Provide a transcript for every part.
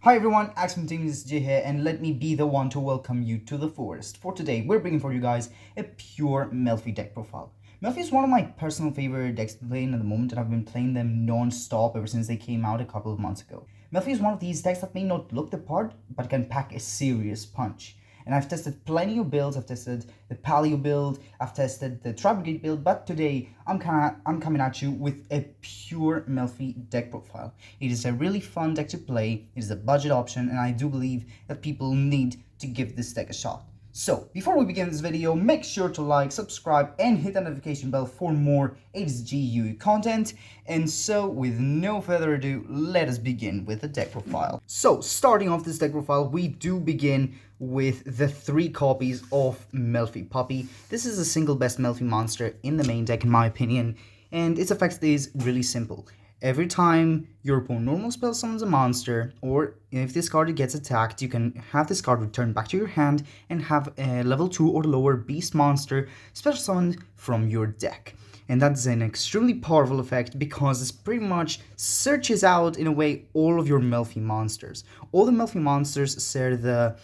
Hi everyone, Axmantinus J here, and let me be the one to welcome you to the forest. For today, we're bringing for you guys a pure Melfi deck profile. Melfi is one of my personal favorite decks to play in at the moment, and I've been playing them non-stop ever since they came out a couple of months ago. Melfi is one of these decks that may not look the part, but can pack a serious punch. And I've tested plenty of builds. I've tested the Paleo build, I've tested the Tribridge build, but today I'm coming at you with a pure Melfi deck profile. It is a really fun deck to play, it is a budget option, and I do believe that people need to give this deck a shot. So, before we begin this video, make sure to like, subscribe, and hit the notification bell for more HGU content. And so, with no further ado, let us begin with the deck profile. So, starting off this deck profile, we do begin with the 3 copies of Melfi Puppy. This is the single best Melfi monster in the main deck, in my opinion, and its effect is really simple. Every time your opponent normal spell summons a monster, or if this card gets attacked, you can have this card returned back to your hand and have a level 2 or lower beast monster special summoned from your deck. And that's an extremely powerful effect because this pretty much searches out, in a way, all of your Melfi monsters. All the Melfi monsters share the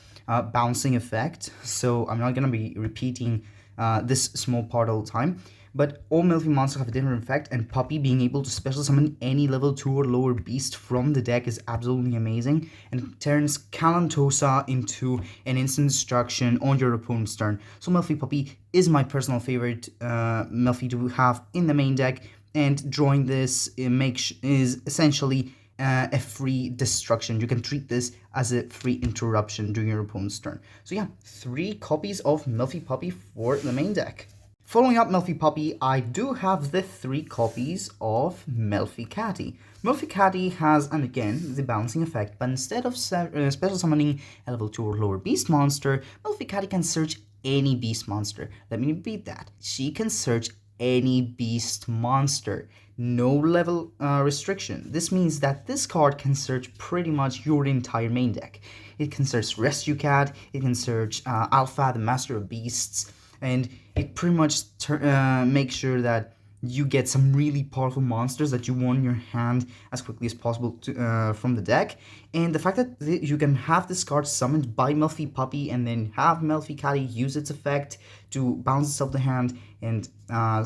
bouncing effect, so I'm not going to be repeating this small part all the time. But all Melfi monsters have a different effect, and Puppy being able to special summon any level 2 or lower beast from the deck is absolutely amazing, and turns Kalantosa into an instant destruction on your opponent's turn. So Melfi Puppy is my personal favorite Melfi to have in the main deck, and drawing this is essentially a free destruction. You can treat this as a free interruption during your opponent's turn. So yeah, 3 copies of Melfi Puppy for the main deck. Following up Melfi Puppy, I do have the 3 copies of Melfi Catty. Melfi Catty has, and again, the bouncing effect, but instead of special summoning a level 2 or lower beast monster, Melfi Catty can search any beast monster. Let me repeat that. She can search any beast monster. No level restriction. This means that this card can search pretty much your entire main deck. It can search Rescue Cat, it can search Alpha, the Master of Beasts, and it pretty much makes sure that you get some really powerful monsters that you want in your hand as quickly as possible from the deck. And the fact that you can have this card summoned by Melfi Puppy and then have Melfi Catty use its effect to bounce itself the hand and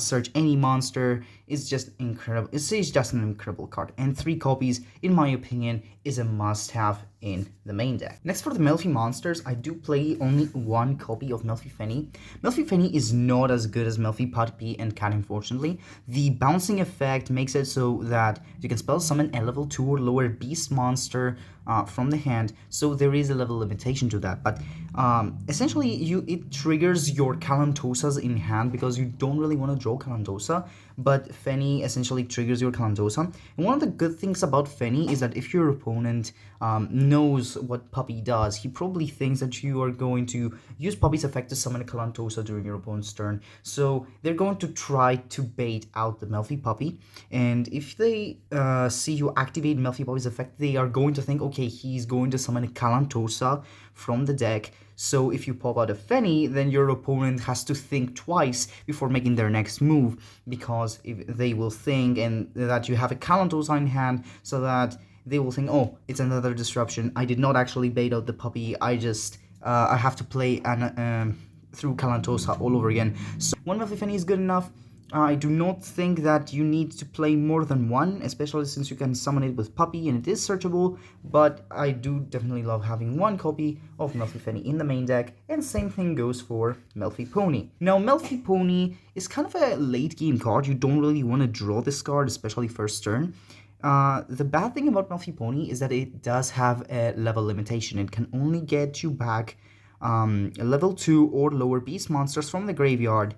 search any monster is just incredible. It's just an incredible card, and 3 copies, in my opinion, is a must-have in the main deck. Next, for the Melfi monsters, I do play only 1 copy of Melfi Fenny. Melfi Fenny is not as good as Melfi Puppy and Cat, unfortunately. The bouncing effect makes it so that you can spell summon a level 2 or lower beast monster from the hand, so there is a level limitation to that, but essentially it triggers your Kalantosas in hand because you don't really want to draw Kalantosa, but Fenny essentially triggers your Kalantosa. And one of the good things about Fenny is that if your opponent knows what Puppy does, he probably thinks that you are going to use Puppy's effect to summon a Kalantosa during your opponent's turn, so they're going to try to bait out the Melfi Puppy, and if they see you activate Melfi Puppy's effect, they are going to think, okay, he's going to summon a Kalantosa from the deck. So if you pop out a Fenny, then your opponent has to think twice before making their next move, because if they will think and that you have a Kalantosa in hand, so that they will think, oh, it's another disruption. I did not actually bait out the Puppy. I just I have to play through Kalantosa all over again. So one Melfi Fenny is good enough. I do not think that you need to play more than 1, especially since you can summon it with Puppy and it is searchable, but I do definitely love having 1 copy of Melfi Fenny in the main deck, and same thing goes for Melfi Pony. Now, Melfi Pony is kind of a late game card. You don't really want to draw this card, especially first turn. The bad thing about Melfi Pony is that it does have a level limitation. It can only get you back level 2 or lower beast monsters from the graveyard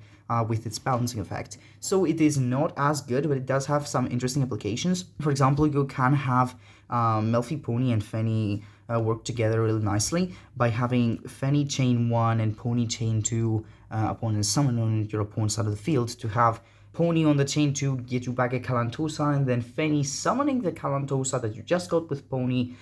with its balancing effect. So it is not as good, but it does have some interesting applications. For example, you can have Melfi Pony and Fenny work together really nicely by having Fenny chain 1 and Pony chain 2 upon a summon on your opponent's side of the field to have Pony on the chain to get you back a Kalantosa, and then Fenny summoning the Kalantosa that you just got with Pony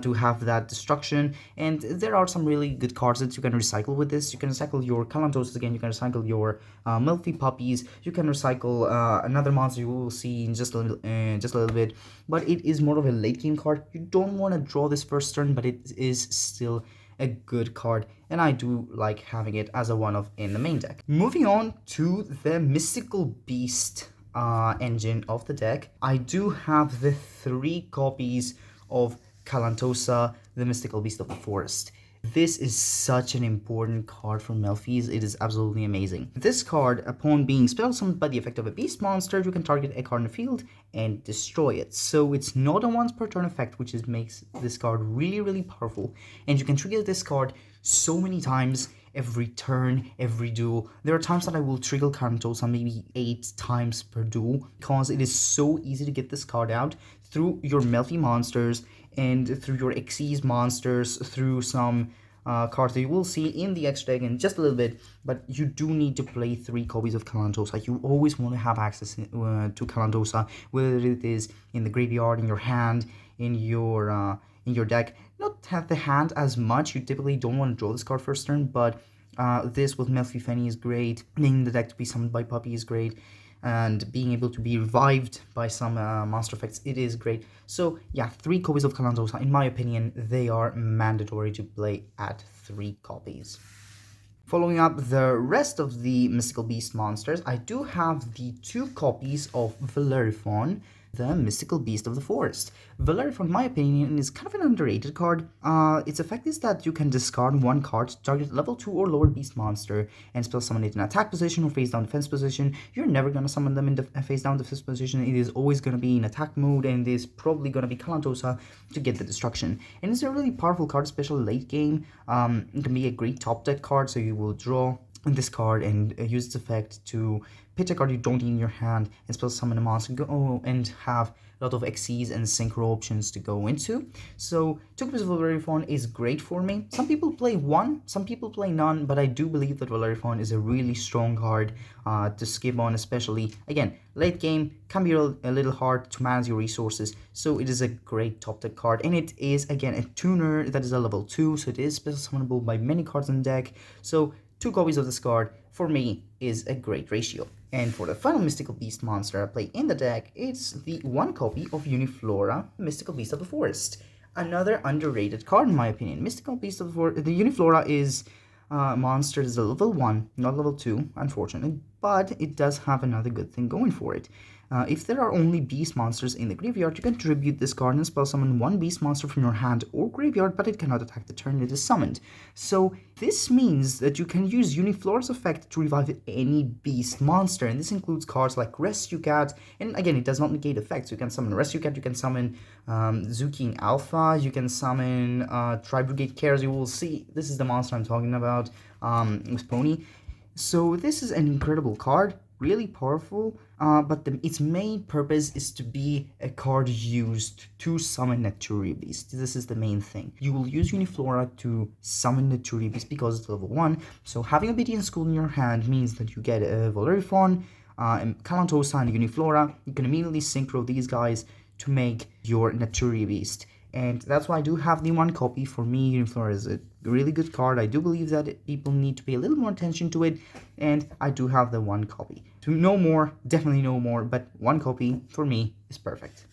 to have that destruction. And there are some really good cards that you can recycle with this. You can recycle your Kalantosas again, you can recycle your Melfi puppies, you can recycle another monster you will see in just a little bit, but it is more of a late game card. You don't want to draw this first turn, but it is still a good card, and I do like having it as a one-off in the main deck. Moving on to the Mystical Beast engine of the deck, I do have the 3 copies of Kalantosa, the Mystical Beast of the Forest. This is such an important card for Melfi's. It is absolutely amazing. This card, upon being spell summoned by the effect of a beast monster, you can target a card in the field and destroy it. So it's not a once per turn effect, which makes this card really powerful. And you can trigger this card so many times, every turn, every duel. There are times that I will trigger Kalantosa maybe 8 times per duel, because it is so easy to get this card out through your Melfi monsters and through your Xyz monsters, through some cards that you will see in the extra deck in just a little bit. But you do need to play 3 copies of Kalantosa. You always want to have access to Kalantosa, whether it is in the graveyard, in your hand, in your deck. Not have the hand as much. You typically don't want to draw this card first turn, but this with Melfi Fenny is great. Needing the deck to be summoned by Puppy is great, and being able to be revived by some monster effects, it is great. So yeah, 3 copies of Kalantosa, in my opinion, they are mandatory to play at 3 copies. Following up the rest of the Mystical Beast monsters, I do have the 2 copies of Valeriphon, the Mystical Beast of the Forest. Valeriphon, in my opinion, is kind of an underrated card. Its effect is that you can discard 1 card to target level 2 or lower beast monster and spell summon it in attack position or face down defense position. You're never going to summon them in face down defense position. It is always going to be in attack mode, and it is probably going to be Kalantosa to get the destruction. And it's a really powerful card, especially late game. It can be a great top deck card, so you will draw this card and use its effect to pitch a card you don't need in your hand and spell summon a monster, go and have a lot of Xyz and synchro options to go into. So 2 copies of Valeriphon is great for me. Some people play 1, some people play none, but I do believe that Valeriphon is a really strong card to skip on, especially, again, late game can be a little hard to manage your resources, so it is a great top deck card. And it is, again, a tuner that is a level 2, so it is special summonable by many cards in the deck. So 2 copies of this card, for me, is a great ratio. And for the final Mystical Beast monster I play in the deck, it's the 1 copy of Uniflora, Mystical Beast of the Forest. Another underrated card, in my opinion. Mystical Beast of the Forest, the Uniflora is a monster that is a level 1, not level 2, unfortunately, but it does have another good thing going for it. If there are only beast monsters in the graveyard, you can tribute this card and spell summon 1 beast monster from your hand or graveyard, but it cannot attack the turn it is summoned. So this means that you can use Uniflora's effect to revive any beast monster, and this includes cards like Rescue Cat, and again, it does not negate effects. You can summon Rescue Cat, you can summon Zuking Alpha, you can summon Tribridge Cares. You will see, this is the monster I'm talking about with Pony. So this is an incredible card, really powerful, but its main purpose is to be a card used to summon Naturia Beast. This is the main thing. You will use Uniflora to summon Naturia Beast because it's level 1, so having Obedience School in your hand means that you get a Valeriphon, Kalantosa, and Uniflora. You can immediately synchro these guys to make your Naturia Beast. And that's why I do have the 1 copy. For me, Uniflora is a really good card. I do believe that people need to pay a little more attention to it, and I do have the 1 copy. To know more, definitely know more, but 1 copy for me is perfect.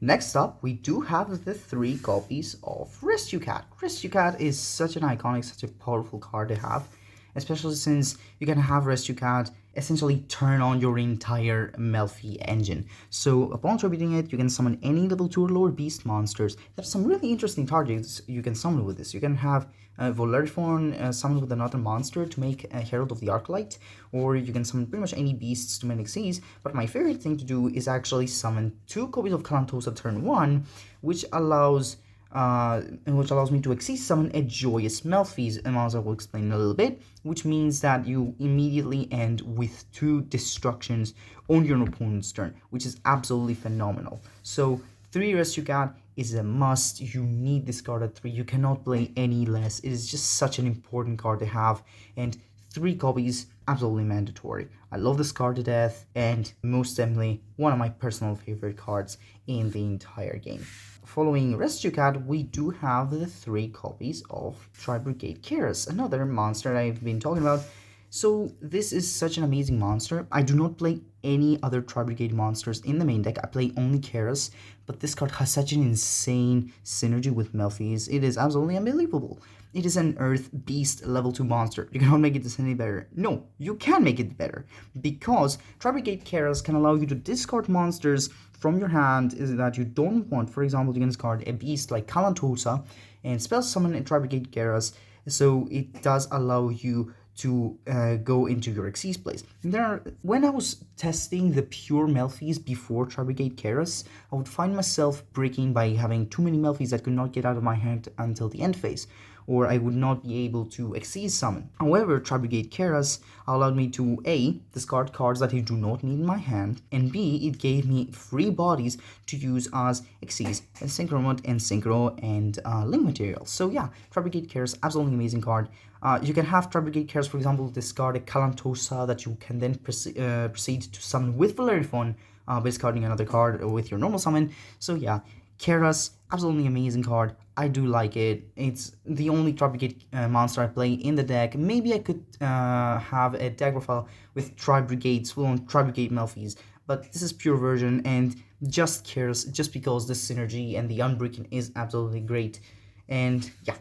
Next up, we do have the 3 copies of Rescue Cat. Rescue Cat is such an iconic, such a powerful card to have, especially since you can have Rescue Cat essentially turn on your entire Melfi engine. So upon tributing it, you can summon any level 2 or lower beast monsters. There's some really interesting targets you can summon with this. You can have Valeriphon summoned with another monster to make a Herald of the Arclight, or you can summon pretty much any beasts to make Xyz, but my favorite thing to do is actually summon 2 copies of Kalantosa turn 1, which allows me to Xyz summon a Joyous Melfi's, as I will explain in a little bit, which means that you immediately end with 2 destructions on your opponent's turn, which is absolutely phenomenal. So 3 Rescue Cat is a must. You need this card at 3. You cannot play any less. It is just such an important card to have, and 3 copies, absolutely mandatory. I love this card to death, and most definitely one of my personal favorite cards in the entire game. Following Rescue Cat, we do have the 3 copies of Tribridge, another monster I've been talking about. So this is such an amazing monster. I do not play any other Tribridge monsters in the main deck. I play only Keras, but this card has such an insane synergy with Melfi's. It is absolutely unbelievable. It is an Earth Beast level 2 monster. You cannot make it this any better. No, you can make it better, because Tribridge Keras can allow you to discard monsters from your hand that you don't want. For example, you can discard a beast like Kalantosa and spell summon a Tribridge Keras, so it does allow you to go into your Xyz place. When I was testing the pure Melfis before Tribridge Keras, I would find myself breaking by having too many Melfis that could not get out of my hand until the end phase, or I would not be able to Xyz summon. However, Tribridge Keras allowed me to A, discard cards that I do not need in my hand, and B, it gave me free bodies to use as Xyz, and Synchro Mod, and Synchro, and Link Materials. So yeah, Tribridge Keras, absolutely amazing card. You can have Tribridge Keras, for example, discard a Kalantosa that you can then proceed to summon with Valeriphon by discarding another card with your normal summon. So yeah, Keras, absolutely amazing card. I do like it. It's the only Tribridge monster I play in the deck. Maybe I could have a deck profile with Tribrigades, full-on Tribridge Melfis, but this is pure version and just Keras, just because the synergy and the unbreaking is absolutely great. And yeah.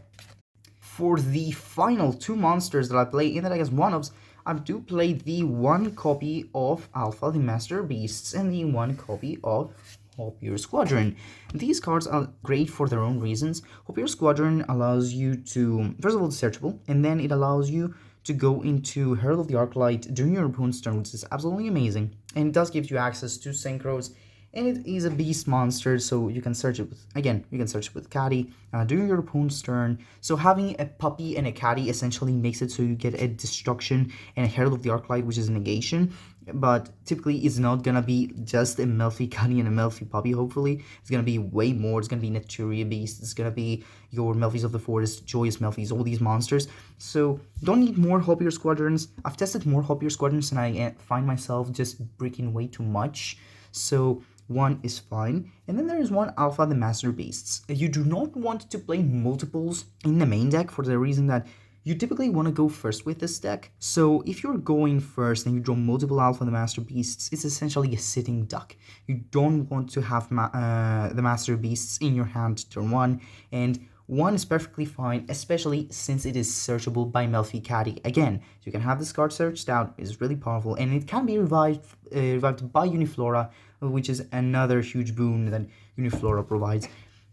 For the final 2 monsters that I play in the deck as one-offs, I do play the 1 copy of Alpha, the Master Beasts, and the 1 copy of Hopier Squadron. These cards are great for their own reasons. Hopier Squadron allows you to, first of all, it's searchable, and then it allows you to go into Herald of the Arclight during your opponent's turn, which is absolutely amazing. And it does give you access to Synchros, and it is a beast monster, so you can search it with, again, you can search it with Caddy during your opponent's turn. So having a puppy and a Caddy essentially makes it so you get a Destruction and a Herald of the Arclight, which is a negation. But typically it's not gonna be just a Melfi Caddy and a Melfi puppy, hopefully. It's gonna be way more. It's gonna be Naturia Beast, it's gonna be your Melfis of the Forest, Joyous Melfis, all these monsters. So don't need more Hopier Squadrons. I've tested more Hopier Squadrons and I find myself just breaking way too much. So 1 is fine. And then there is 1 Alpha, the Master Beasts. You do not want to play multiples in the main deck for the reason that you typically want to go first with this deck. So if you're going first and you draw multiple Alpha, the Master Beasts, it's essentially a sitting duck. You don't want to have the Master Beasts in your hand turn 1, and 1 is perfectly fine, especially since it is searchable by Melfi Caddy. Again, you can have this card searched out, it's really powerful, and it can be revived by Uniflora, which is another huge boon that Uniflora provides.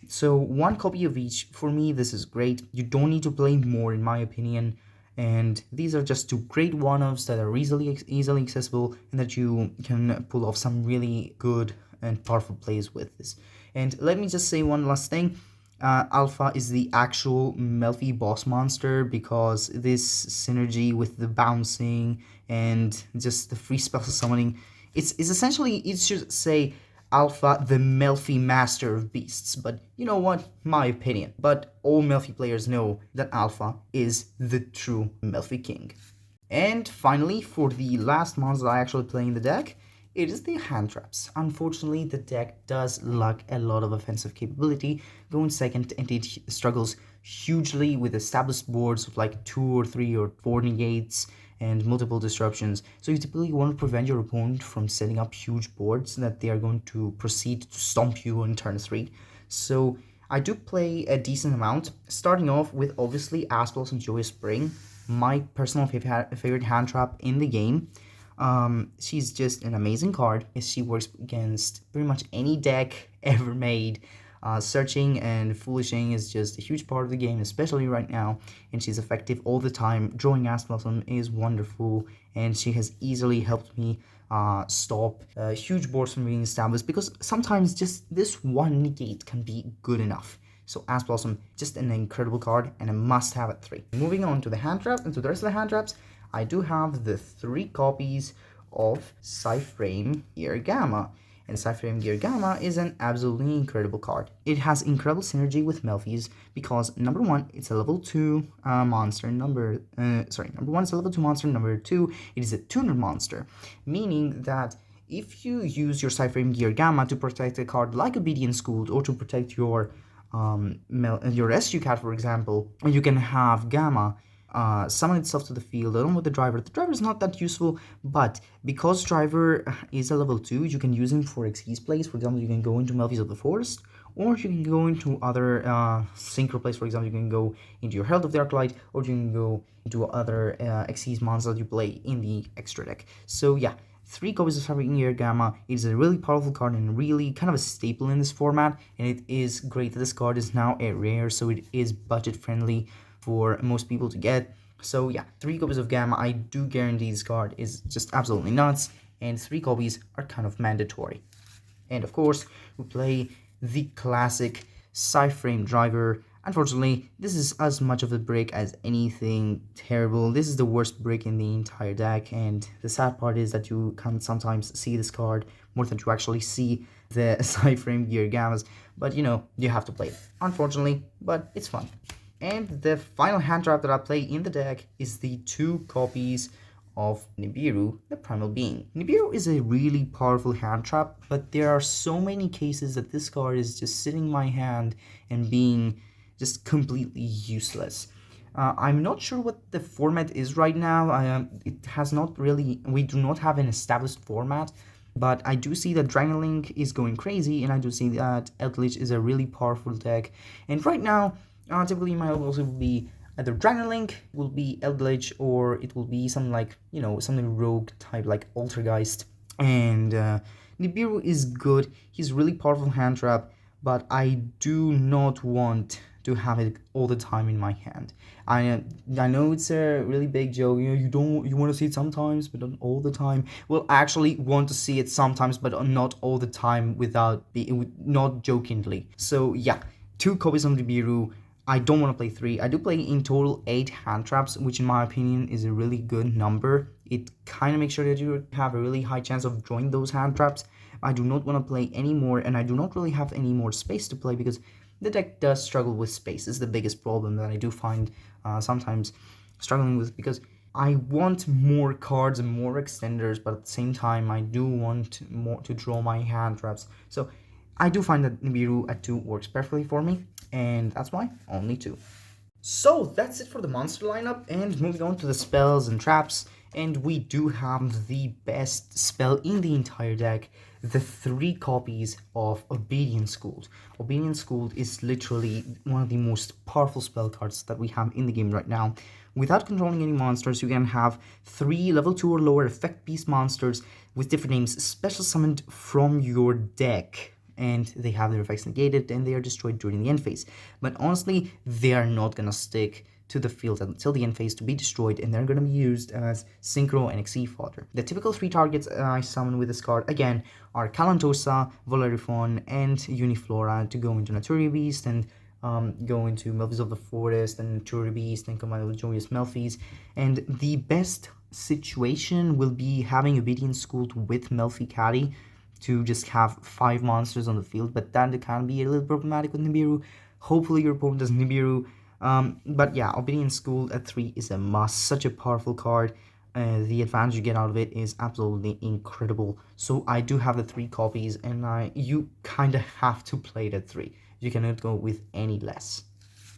So 1 copy of each, for me this is great. You don't need to play more in my opinion, and these are just 2 great one-offs that are easily accessible and that you can pull off some really good and powerful plays with this. And let me just say one last thing. Alpha is the actual Melfi boss monster, because this synergy with the bouncing and just the free spell summoning, it's essentially, it should say Alpha, the Melfi Master of Beasts, but you know what, my opinion. But all Melfi players know that Alpha is the true Melfi King. And finally, for the last monster I actually play in the deck, it is the hand traps. Unfortunately, the deck does lack a lot of offensive capability, going second, and it struggles hugely with established boards of like 2 or 3 or 4 negates and multiple disruptions. So you typically want to prevent your opponent from setting up huge boards that they are going to proceed to stomp you on turn 3. So I do play a decent amount, starting off with obviously Asplos and Joyous Spring, my personal favorite hand trap in the game. She's just an amazing card, as she works against pretty much any deck ever made. Searching and foolishing is just a huge part of the game, especially right now, and she's effective all the time. Drawing Ass Blossom is wonderful, and she has easily helped me stop huge boards from being established, because sometimes just this 1 negate can be good enough. So Ass Blossom, just an incredible card and a must-have at 3. Moving on to the hand trap and to the rest of the hand traps, I do have the 3 copies of Cyframe Ear Gamma. And Cypher Gear Gamma is an absolutely incredible card. It has incredible synergy with Melfi's because number one, it's a level 2 monster. Number 1, it's a level 2 monster. Number 2, it is a tuner monster, meaning that if you use your Cypher Gear Gamma to protect a card like Obedient Schooled or to protect your rescue cat, for example, you can have Gamma summon itself to the field along with the driver. The driver is not that useful, but because driver is a level 2, you can use him for XYZ plays. For example, you can go into Melfi's of the Forest, or you can go into other synchro plays. For example, you can go into your Herald of the Arclight, or you can go into other XYZ monsters that you play in the extra deck. So yeah, 3 copies of Cypher Gear Gamma is a really powerful card and really kind of a staple in this format, and it is great that this card is now a rare, so it is budget friendly for most people to get. So yeah, 3 copies of Gamma, I do guarantee this card is just absolutely nuts, and 3 copies are kind of mandatory. And of course, we play the classic Cypher Driver. Unfortunately, this is as much of a brick as anything terrible. This is the worst brick in the entire deck, and the sad part is that you can sometimes see this card more than you actually see the Cypher Gear Gammas, but you know, you have to play it, unfortunately, but it's fun. And the final hand trap that I play in the deck is the 2 copies of Nibiru, the Primal Being. Nibiru is a really powerful hand trap, but there are so many cases that this card is just sitting in my hand and being just completely useless. I'm not sure what the format is right now. It has not really, we do not have an established format, but I do see that Dragon Link is going crazy, and I do see that Eldritch is a really powerful deck. And right now, typically my also will be either Dragon Link, will be Eldritch, or it will be something like, you know, something rogue type like Altergeist. And Nibiru is good. He's really powerful hand trap, but I do not want to have it all the time in my hand. I know it's a really big joke. You know, you want to see it sometimes, but not all the time. Well, I actually want to see it sometimes, but not all the time, not jokingly. So yeah, 2 copies of Nibiru. I don't want to play 3. I do play in total 8 hand traps, which in my opinion is a really good number. It kind of makes sure that you have a really high chance of drawing those hand traps. I do not want to play any more, and I do not really have any more space to play because the deck does struggle with space. This is the biggest problem that I do find sometimes struggling with, because I want more cards and more extenders, but at the same time I do want more to draw my hand traps. So I do find that Nibiru at 2 works perfectly for me, and that's why only 2. So that's it for the monster lineup, and moving on to the spells and traps. And we do have the best spell in the entire deck, the 3 copies of Obedient Schooled. Obedient Schooled is literally one of the most powerful spell cards that we have in the game right now. Without controlling any monsters, you can have 3 level 2 or lower effect beast monsters with different names special summoned from your deck, and they have their effects negated and they are destroyed during the end phase. But honestly, they are not gonna stick to the field until the end phase to be destroyed, and they're going to be used as synchro and XE fodder. The typical 3 targets I summon with this card again are Calantosa, Volariphon, and Uniflora to go into Naturia Beast and go into Melfi's of the Forest and Naturia Beast and combine with Joyous Melfi's. And the best situation will be having Obedient Schooled with Melfi Caddy to just have 5 monsters on the field, but that can be a little problematic with Nibiru. Hopefully your opponent does Nibiru. But yeah, Obedient Schooled at 3 is a must. Such a powerful card. The advantage you get out of it is absolutely incredible. So I do have the 3 copies, and you kind of have to play it at 3. You cannot go with any less.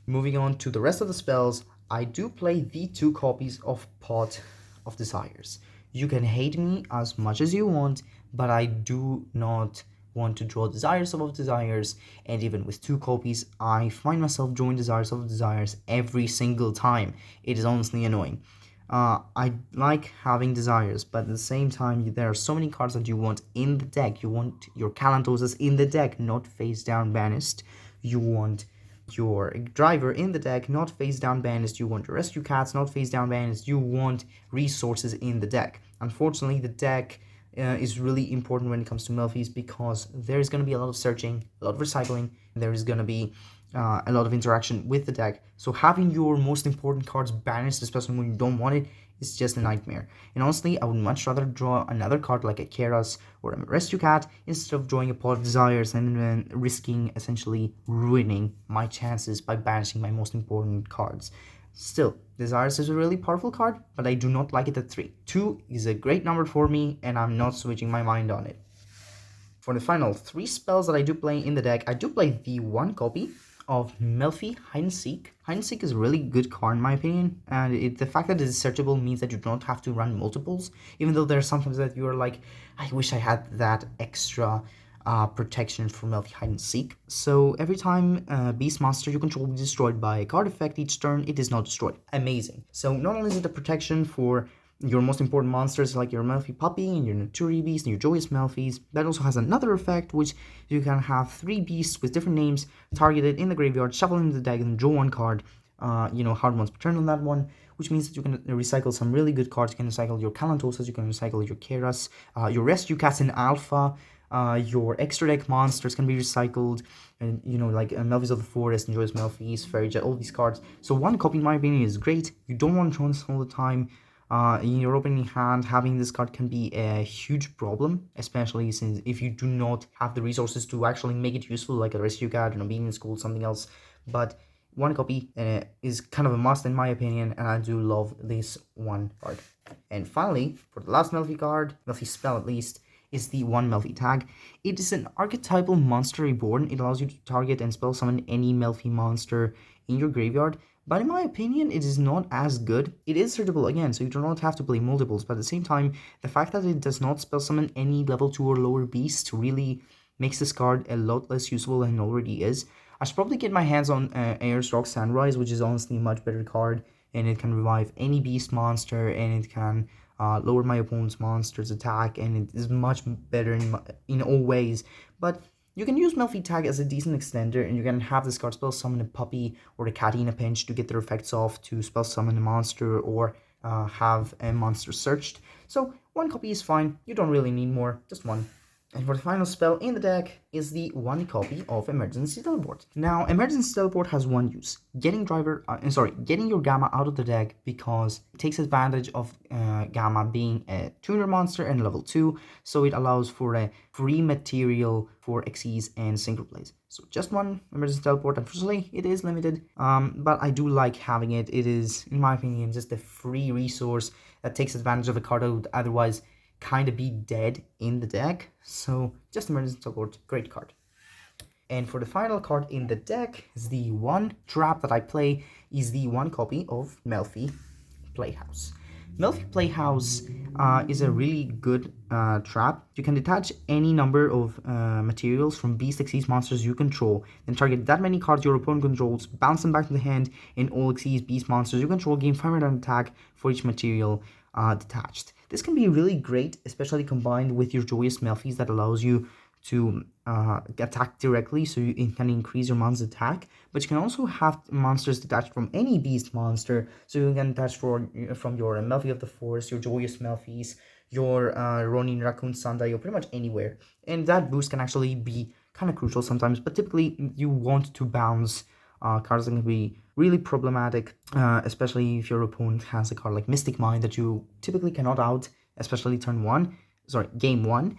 Moving on to the rest of the spells, I do play the 2 copies of Pot of Desires. You can hate me as much as you want, but I do not want to draw Desires of Desires, and even with 2 copies, I find myself drawing Desires of Desires every single time. It is honestly annoying. I like having Desires, but at the same time, there are so many cards that you want in the deck. You want your Calantosas in the deck, not face down banished. You want your driver in the deck, not face down banished. You want your rescue cats, not face down banished. You want resources in the deck. Unfortunately, the deck is really important when it comes to Melfi's, because there's going to be a lot of searching, a lot of recycling, there is going to be a lot of interaction with the deck. So having your most important cards banished, especially when you don't want it, is just a nightmare. And honestly, I would much rather draw another card like a Keras or a Rescue Cat instead of drawing a Pot of Desires and then risking essentially ruining my chances by banishing my most important cards. Still, Desires is a really powerful card, but I do not like it at 3. 2 is a great number for me, and I'm not switching my mind on it. For the final 3 spells that I do play in the deck, I do play the 1 copy of Melfi, Hide and Seek. Hide and Seek is a really good card in my opinion, and the fact that it is searchable means that you don't have to run multiples, even though there are sometimes that you are like, I wish I had that extra protection for Melfi, Hide and Seek. So every time Beast Monster you control is destroyed by a card effect each turn, it is not destroyed. Amazing. So not only is it a protection for your most important monsters like your Melfi Puppy and your Naturi Beast and your Joyous Melfis, that also has another effect which you can have 3 beasts with different names targeted in the graveyard, shuffle into the deck and draw 1 card, hard ones per turn on that one, which means that you can recycle some really good cards. You can recycle your Kalantosas, you can recycle your Keras, your Rescue Cats in Alpha, your extra deck monsters can be recycled, and like Melfis of the Forest and Joyous Melfis, Fairy Jet, all these cards. So 1 copy in my opinion is great. You don't want to draw this all the time. In your opening hand, having this card can be a huge problem, especially since if you do not have the resources to actually make it useful, like a Rescue Card, being in school, something else. But 1 copy is kind of a must in my opinion, and I do love this 1 card. And finally, for the last Melfi card, Melfi spell at least, is the 1 Melfi tag. It is an archetypal monster reborn. It allows you to target and spell summon any Melfi monster in your graveyard. But in my opinion, it is not as good. It is searchable again, so you do not have to play multiples, but at the same time, the fact that it does not spell summon any level 2 or lower beast really makes this card a lot less useful than it already is. I should probably get my hands on Ayers Rock Sunrise, which is honestly a much better card, and it can revive any beast monster, and it can lower my opponent's monster's attack, and it is much better in all ways. But you can use Melfi Tag as a decent extender, and you can have this card spell summon a puppy or a catty in a pinch to get their effects off, to spell summon a monster, or have a monster searched. So 1 copy is fine, you don't really need more, just 1. And for the final spell in the deck is the 1 copy of Emergency Teleport. Now, Emergency Teleport has 1 use: getting your Gamma out of the deck, because it takes advantage of Gamma being a tuner monster and level 2, so it allows for a free material for Xyz and Synchroplays. So just 1 Emergency Teleport. Unfortunately, it is limited, but I do like having it. It is, in my opinion, just a free resource that takes advantage of a card that would otherwise kind of be dead in the deck. So just Emergency Teleport, great card. And for the final card in the deck is the 1 trap that I play, is the 1 copy of Melfi Playhouse. Melfi Playhouse is a really good trap. You can detach any number of materials from Beast Xyz monsters you control, then target that many cards your opponent controls, bounce them back to the hand, and all Xyz Beast monsters you control gain 500 attack for each material detached. This can be really great, especially combined with your Joyous Melfis that allows you to attack directly, so it can increase your monster's attack. But you can also have monsters detached from any beast monster, so you can detach from your Melfi of the Forest, your Joyous Melfis, your Ronin Raccoon Sunday, or pretty much anywhere. And that boost can actually be kind of crucial sometimes, but typically you want to bounce cards that can be really problematic, especially if your opponent has a card like Mystic Mind that you typically cannot out, especially game 1.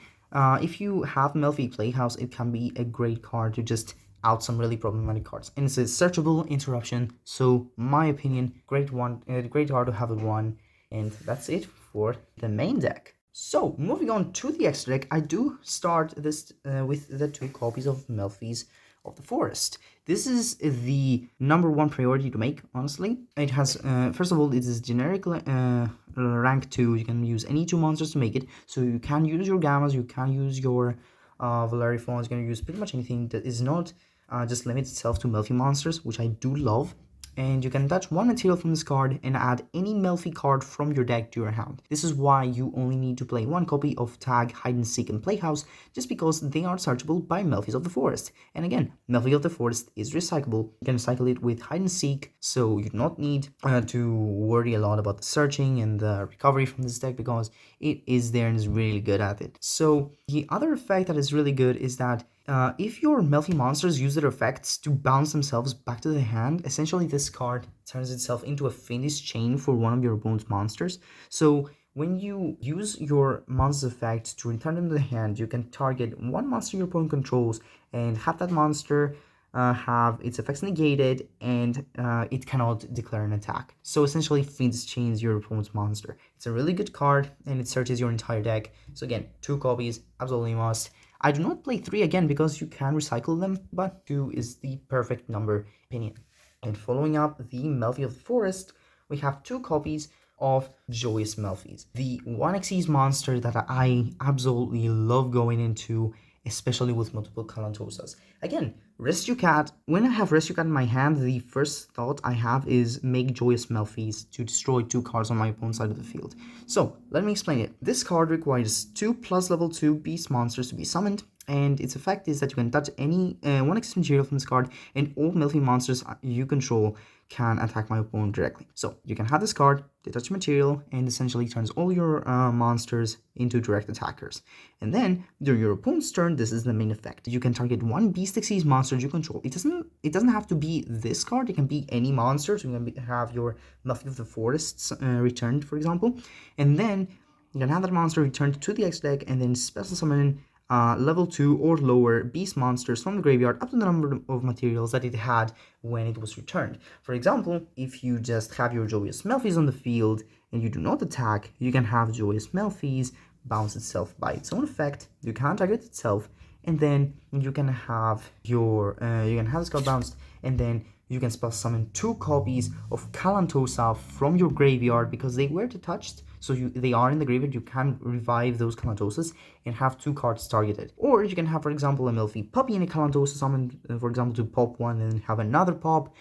If you have Melfi Playhouse, it can be a great card to just out some really problematic cards. And it's a searchable interruption, so my opinion, great card to have at 1. And that's it for the main deck. So moving on to the extra deck, I do start this with the 2 copies of Melfis of the Forest. This is the number 1 priority to make, honestly. It has, first of all, it is generic rank 2. You can use any 2 monsters to make it, so you can use your Gammas, you can use your Valerifons, you can use pretty much anything that is not just limit itself to Melfi monsters, which I do love. And you can attach 1 material from this card and add any Melfi card from your deck to your hand. This is why you only need to play 1 copy of Tag, Hide and Seek, and Playhouse, just because they are searchable by Melfis of the Forest. And again, Melfi of the Forest is recyclable. You can recycle it with Hide and Seek, so you do not need to worry a lot about the searching and the recovery from this deck, because it is there and is really good at it. So the other effect that is really good is that If your Melfi monsters use their effects to bounce themselves back to the hand, essentially this card turns itself into a Fiendish Chain for one of your opponent's monsters. So when you use your monster's effect to return them to the hand, you can target one monster your opponent controls and have that monster have its effects negated, and it cannot declare an attack. So essentially, Fiendish Chains your opponent's monster. It's a really good card, and it searches your entire deck. So again, 2 copies, absolutely must. I do not play 3 again because you can recycle them, but 2 is the perfect number opinion. And following up the Melfi of the Forest, we have 2 copies of Joyous Melfis, the 1xyz monster that I absolutely love going into, especially with multiple Calantosas. Again, Rescue Cat, when I have Rescue Cat in my hand, the first thought I have is make Joyous Melfis to destroy 2 cards on my opponent's side of the field. So, let me explain it. This card requires 2 plus level 2 beast monsters to be summoned, and its effect is that you can touch any 1x material from this card, and all Melfi monsters you control can attack my opponent directly. So you can have this card, detach material, and essentially turns all your monsters into direct attackers. And then during your opponent's turn, this is the main effect. You can target one Beast Xyz monster you control. It doesn't have to be this card. It can be any monster. So you can have your Melfi of the Forests returned, for example, and then you can have that monster returned to the X deck, and then special summon level 2 or lower beast monsters from the graveyard up to the number of materials that it had when it was returned. For example, if you just have your Joyous Melfis on the field and you do not attack, you can have Joyous Melfis bounce itself by its own effect, you can target itself, and then you can have your this card bounced, and then you can spell summon 2 copies of Calantosa from your graveyard because they were detached. So they are in the graveyard, you can revive those Calantosas and have 2 cards targeted. Or you can have, for example, a Melfi Puppy and a Calantosa summoned, for example, to pop one and have another pop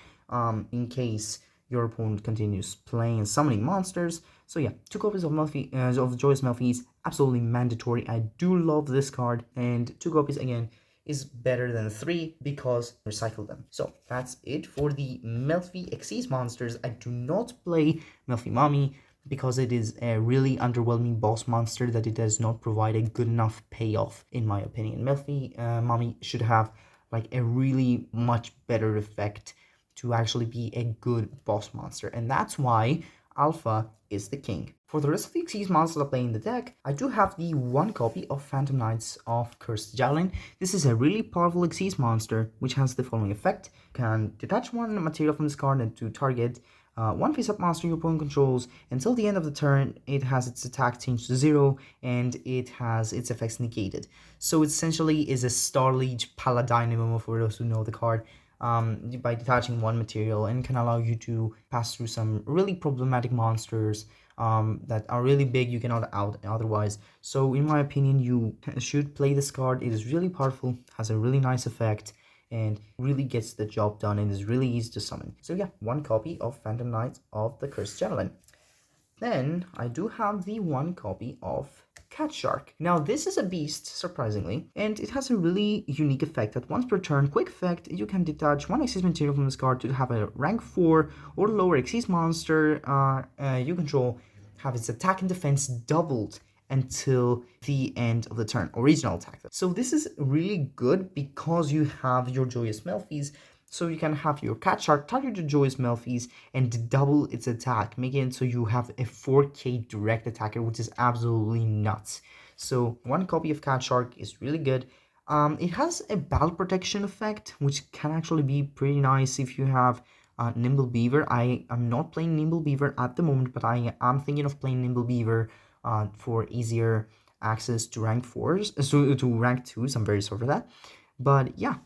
in case your opponent continues playing and summoning monsters. So yeah, 2 copies of Melfi, of Joyous Melfis, absolutely mandatory. I do love this card, and 2 copies again is better than 3 because recycle them. So that's it for the Melfi Xyz monsters. I do not play Melfi Mommy because it is a really underwhelming boss monster that it does not provide a good enough payoff, in my opinion. Melfi Mommy should have like a really much better effect to actually be a good boss monster, and that's why Alpha is the king. For the rest of the Xyz monsters I play in the deck, I do have the 1 copy of Phantom Knights of Cursed Javelin. This is a really powerful Xyz monster which has the following effect. You can detach 1 material from this card and to target 1 face-up monster your opponent controls. Until the end of the turn, it has its attack changed to 0 and it has its effects negated. So it essentially is a Starliege Paladin MMO for those who know the card. By detaching 1 material, and can allow you to pass through some really problematic monsters that are really big you cannot out otherwise. So in my opinion, you should play this card. It is really powerful, has a really nice effect, and really gets the job done, and is really easy to summon. So yeah, 1 copy of Phantom Knights of the Cursed Javelin. Then I do have the 1 copy of Cat Shark. Now this is a beast, surprisingly, and it has a really unique effect that once per turn, quick effect, you can detach 1 Xyz material from this card to have a rank 4 or lower Xyz monster you control have its attack and defense doubled until the end of the turn, original attack. So this is really good because you have your Joyous Melfis. So you can have your Cat Shark target your Joyous Melfis and double its attack, making it so you have a 4k direct attacker, which is absolutely nuts. So 1 copy of Cat Shark is really good. It has a battle protection effect, which can actually be pretty nice if you have Nimble Beaver. I am not playing Nimble Beaver at the moment, but I am thinking of playing Nimble Beaver for easier access to rank 4s, so to rank 2s. I'm very sorry for that. But yeah.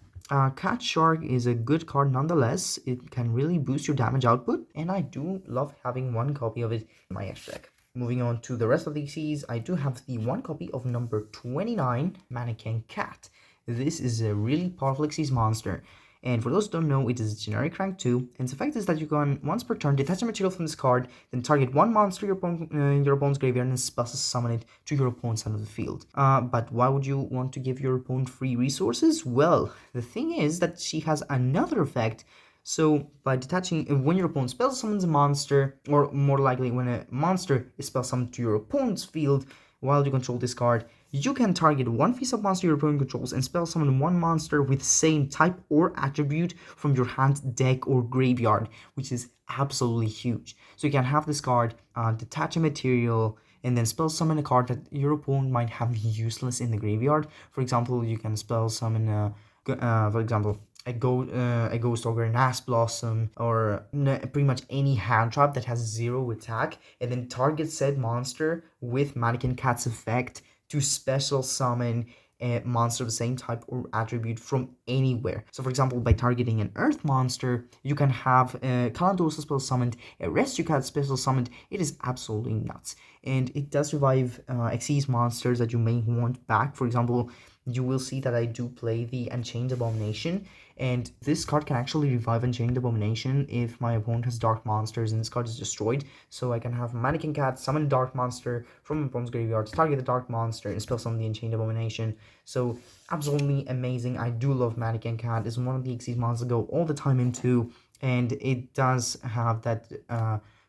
Cat Shark is a good card nonetheless. It can really boost your damage output, and I do love having 1 copy of it in my X deck. Moving on to the rest of the Xyz, I do have the 1 copy of number 29, Mannequin Cat. This is a really powerful Xyz monster, and for those who don't know, it is generic rank 2, and its effect is that you can, once per turn, detach a material from this card, then target 1 monster in your opponent's graveyard and special summon it to your opponent's side of the field. But why would you want to give your opponent free resources? Well, the thing is that she has another effect. So by detaching, when your opponent spell summons a monster, or more likely when a monster is spell summoned to your opponent's field, while you control this card, you can target one face-up monster your opponent controls and spell summon one monster with same type or attribute from your hand, deck, or graveyard, which is absolutely huge. So you can have this card, detach a material, and then spell summon a card that your opponent might have useless in the graveyard. For example, you can spell summon, for example, a ghost ogre, an ass blossom, or pretty much any hand trap that has 0 attack, and then target said monster with Mannequin Cat's effect to special summon a monster of the same type or attribute from anywhere. So for example, by targeting an earth monster, you can have Kalandosa spell summoned, a Rescue Cat special summoned. It is absolutely nuts. And it does revive Xyz monsters that you may want back. For example, you will see that I do play the Unchained Abomination, and this card can actually revive Unchained Abomination if my opponent has dark monsters and this card is destroyed. So I can have Mannequin Cat summon a dark monster from my opponent's graveyard, target the dark monster, and spell summon the Unchained Abomination. So absolutely amazing. I do love Mannequin Cat. It's one of the Xyz monsters I go all the time into, and it does have that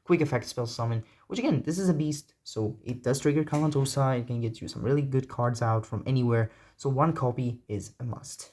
quick effect spell summon, which again, this is a beast, so it does trigger Kalantosa. It can get you some really good cards out from anywhere, so one copy is a must.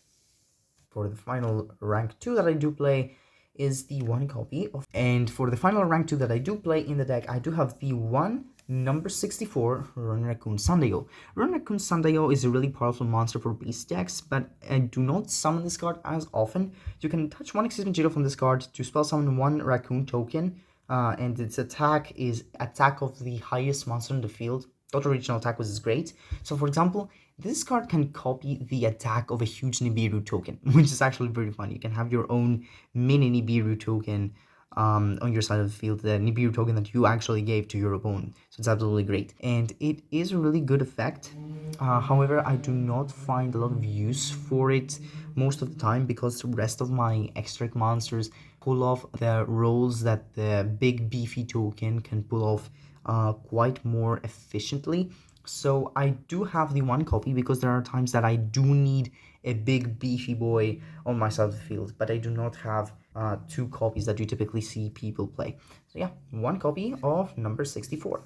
For the final rank 2 that I do play is the one copy of, and for the final rank 2 that I do play in the deck, I do have the one number 64 Run Raccoon Sundayo. Run Raccoon Sundayo is a really powerful monster for beast decks, but I do not summon this card as often. You can touch one Xyz Material from this card to spell summon one Raccoon token, and its attack is attack of the highest monster in the field. Total original attack was great. So for example, this card can copy the attack of a huge Nibiru token, which is actually very fun. You can have your own mini Nibiru token on your side of the field, the Nibiru token that you actually gave to your opponent. So it's absolutely great. And it is a really good effect. However, I do not find a lot of use for it most of the time because the rest of my extract monsters pull off the roles that the big beefy token can pull off quite more efficiently. So I do have the one copy because there are times that I do need a big beefy boy on my side of the field, but I do not have 2 copies that you typically see people play. So yeah, one copy of number 64.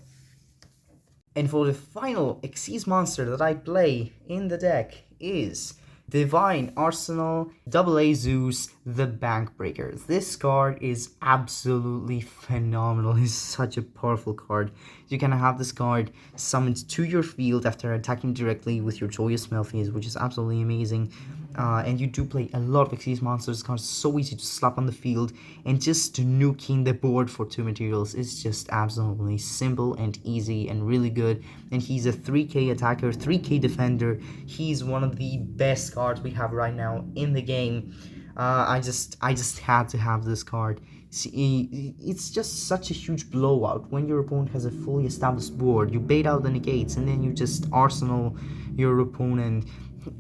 And for the final Xyz monster that I play in the deck is Divine Arsenal AA Zeus, the Bankbreaker. This card is absolutely phenomenal. It's such a powerful card. You can have this card summoned to your field after attacking directly with your Joyous Melfi, which is absolutely amazing. And you do play a lot of Xyz monsters. This card is so easy to slap on the field, and just nuking the board for 2 materials is just absolutely simple and easy and really good. And he's a 3k attacker, 3k defender. He's one of the best cards we have right now in the game. I just had to have this card. See, it's just such a huge blowout when your opponent has a fully established board. You bait out the negates and then you just arsenal your opponent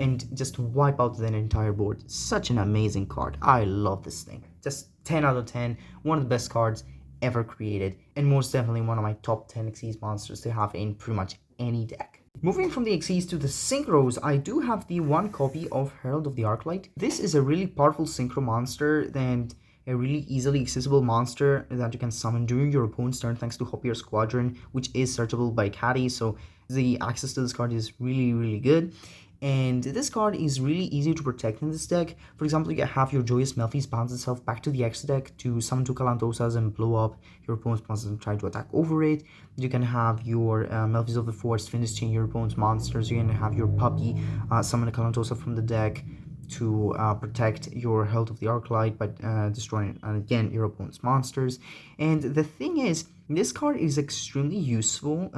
and just wipe out the entire board. Such an amazing card. I love this thing. Just 10 out of 10. One of the best cards ever created, and most definitely one of my top 10 Xyz monsters to have in pretty much any deck. Moving from the Xyz to the Synchros, I do have the one copy of Herald of the Arclight. This is a really powerful Synchro monster and a really easily accessible monster that you can summon during your opponent's turn thanks to Hopier Squadron, which is searchable by Caddy, so the access to this card is really good. And this card is really easy to protect in this deck. For example, you can have your Joyous Melfi bounce itself back to the X deck to summon 2 Kalantosas and blow up your opponent's monsters and try to attack over it. You can have your Melfis of the Forest finish chain your opponent's monsters. You can have your Puppy summon a Kalantosa from the deck to protect your Herald of the Arclight by destroying again your opponent's monsters. And the thing is, this card is extremely useful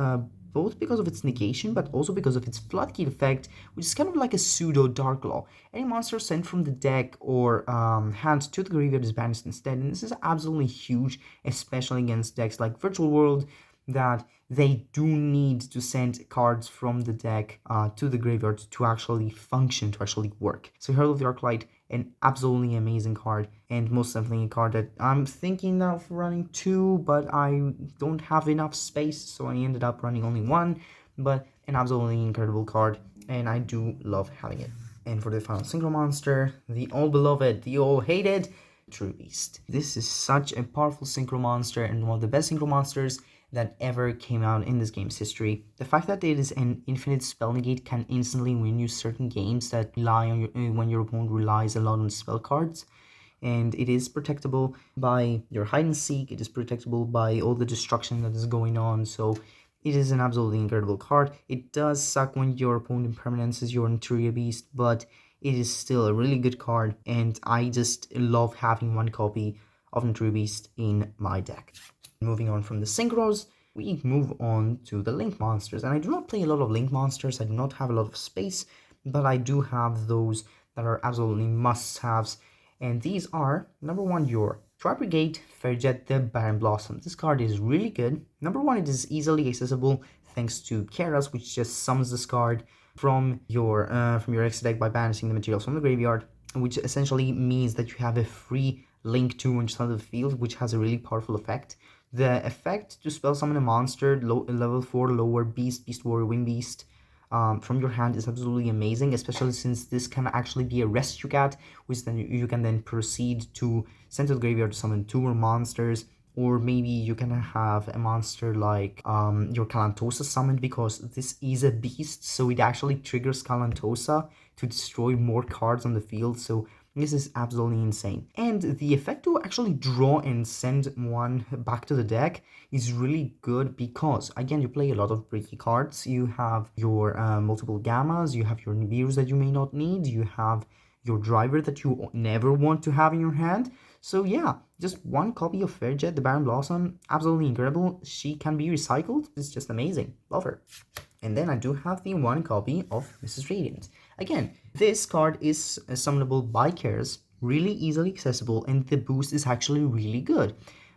both because of its negation, but also because of its Floodgate effect, which is kind of like a pseudo Dark Law. Any monster sent from the deck or hand to the graveyard is banished instead, and this is absolutely huge, especially against decks like Virtual World, that they do need to send cards from the deck to the graveyard to actually function, to actually work. So Herald of the Arclight, an absolutely amazing card, and most definitely a card that I'm thinking of running 2, but I don't have enough space, so I ended up running only 1, but an absolutely incredible card, and I do love having it. And for the final Synchro monster, the all-beloved, the all-hated Tribridge. This is such a powerful Synchro monster and one of the best Synchro monsters that ever came out in this game's history. The fact that it is an infinite spell negate can instantly win you certain games that rely on when your opponent relies a lot on spell cards. And it is protectable by your hide and seek, it is protectable by all the destruction that is going on, so it is an absolutely incredible card. It does suck when your opponent permanences your Interior Beast, but it is still a really good card, and I just love having one copy of Interior Beast in my deck. Moving on from the Synchros, we move on to the Link Monsters, and I do not play a lot of Link Monsters, I do not have a lot of space, but I do have those that are absolutely must-haves. And these are, number 1, your Tribridge, Fairjet, the Baron Blossom. This card is really good. Number 1, it is easily accessible thanks to Keras, which just summons this card from your extra deck by banishing the materials from the graveyard, which essentially means that you have a free link to on your side of the field, which has a really powerful effect. The effect to spell summon a monster, level 4 lower beast, beast warrior, wing beast, from your hand is absolutely amazing, especially since this can actually be a rescue cat, which then you can then proceed to send to the graveyard to summon 2 more monsters, or maybe you can have a monster like your Calantosa summoned, because this is a beast, so it actually triggers Calantosa to destroy more cards on the field, so this is absolutely insane. And the effect to actually draw and send one back to the deck is really good because, again, you play a lot of bricky cards. You have your multiple Gammas, you have your Nibiru's that you may not need, you have your Driver that you never want to have in your hand. So yeah, just one copy of Fairjet, the Baron Blossom, absolutely incredible. She can be recycled, it's just amazing, love her. And then I do have the one copy of Mrs. Radiant. Again, this card is summonable by Keras, really easily accessible, and the boost is actually really good.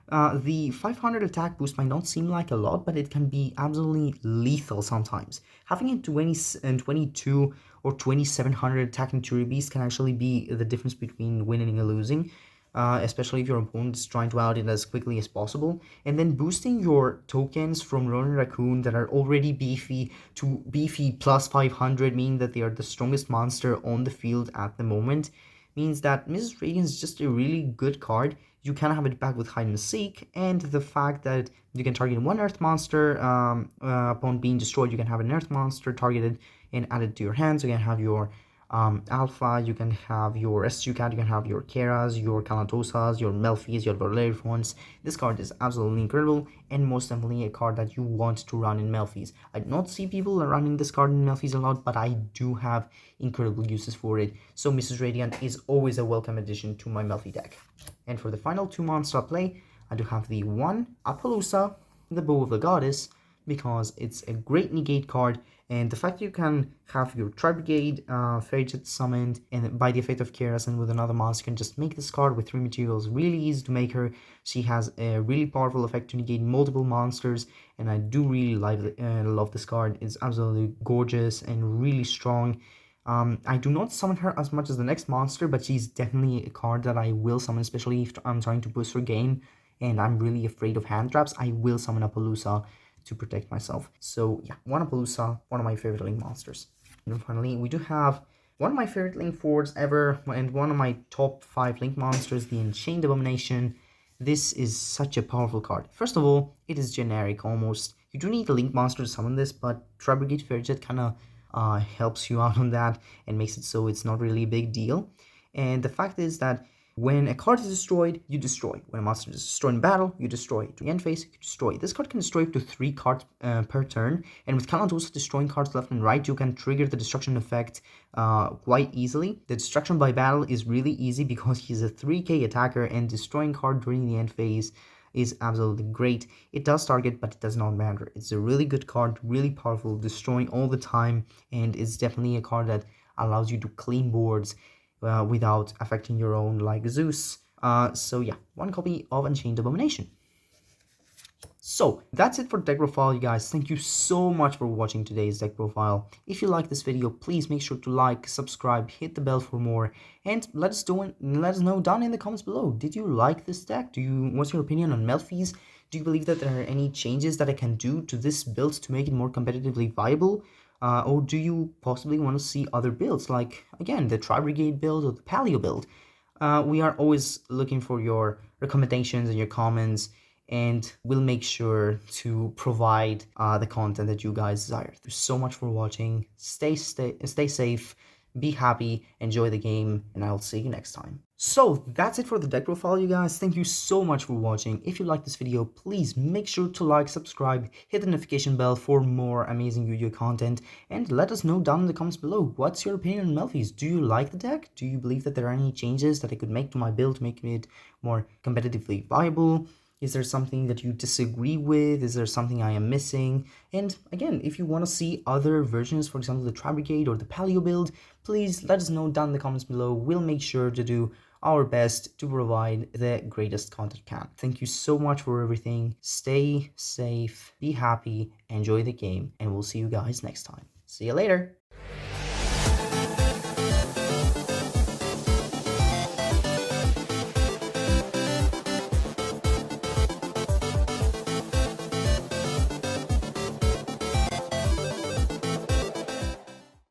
The 500 attack boost might not seem like a lot, but it can be absolutely lethal sometimes. Having a 22 or 2700 attack Interior Beast can actually be the difference between winning and losing. Especially if your opponent is trying to out it as quickly as possible, and then boosting your tokens from Ronin Raccoon that are already beefy to beefy plus 500, meaning that they are the strongest monster on the field at the moment, means that Mrs. Radiant is just a really good card. You can have it back with Hide and Seek, and the fact that you can target one Earth monster upon being destroyed, you can have an Earth monster targeted and added to your hand, so you can have your Alpha, you can have your SU Cat, you can have your Keras, your Calantosas, your Melfis, your Valerians. This card is absolutely incredible, and most definitely a card that you want to run in Melfis. I do not see people running this card in Melfis a lot, but I do have incredible uses for it, so Mrs. Radiant is always a welcome addition to my Melfi deck. And for the final 2 monster play, I do have the 1 Appaloosa, the Bow of the Goddess, because it's a great negate card, and the fact you can have your Tribridge Fairjet summoned, and by the effect of Keras and with another monster, you can just make this card with 3 materials really easy to make her. She has a really powerful effect to negate multiple monsters, and I do really love this card. It's absolutely gorgeous and really strong. I do not summon her as much as the next monster, but she's definitely a card that I will summon, especially if I'm trying to boost her game and I'm really afraid of hand traps. I will summon Appaloosa to protect myself. So yeah, one Appaloosa, one of my favorite Link monsters. And then finally, we do have one of my favorite Link forwards ever, and one of my top 5 Link monsters, the Enchained Abomination. This is such a powerful card. First of all, it is generic almost. You do need a Link monster to summon this, but Tribridge Fairjet kind of helps you out on that and makes it so it's not really a big deal. And the fact is that when a card is destroyed, you destroy. When a monster is destroyed in battle, you destroy. To the end phase, you destroy. This card can destroy up to 3 cards per turn, and with Calantosa destroying cards left and right, you can trigger the destruction effect quite easily. The destruction by battle is really easy because he's a 3k attacker, and destroying card during the end phase is absolutely great. It does target, but it does not matter. It's a really good card, really powerful, destroying all the time, and it's definitely a card that allows you to clean boards without affecting your own, like Zeus. So yeah, one copy of Unchained Abomination. So that's it for deck profile, you guys. Thank you so much for watching today's deck profile. If you like this video, please make sure to like, subscribe, hit the bell for more, and let us know down in the comments below. Did you like this deck? What's your opinion on Melfis? Do you believe that there are any changes that I can do to this build to make it more competitively viable? Or do you possibly want to see other builds, like, again, the Tri-Brigade build or the Paleo build? We are always looking for your recommendations and your comments, and we'll make sure to provide the content that you guys desire. Thanks so much for watching. Stay safe, be happy, enjoy the game, and I'll see you next time. So that's it for the deck profile, you guys. Thank you so much for watching. If you like this video, please make sure to like, subscribe, hit the notification bell for more amazing Yu-Gi-Oh content, and let us know down in the comments below, what's your opinion on Melfi's? Do you like the deck? Do you believe that there are any changes that I could make to my build to make it more competitively viable? Is there something that you disagree with? Is there something I am missing? And again, if you want to see other versions, for example, the Tribridge or the Paleo build, please let us know down in the comments below. We'll make sure to do our best to provide the greatest content we can. Thank you so much for everything. Stay safe, be happy, enjoy the game, and we'll see you guys next time. See you later.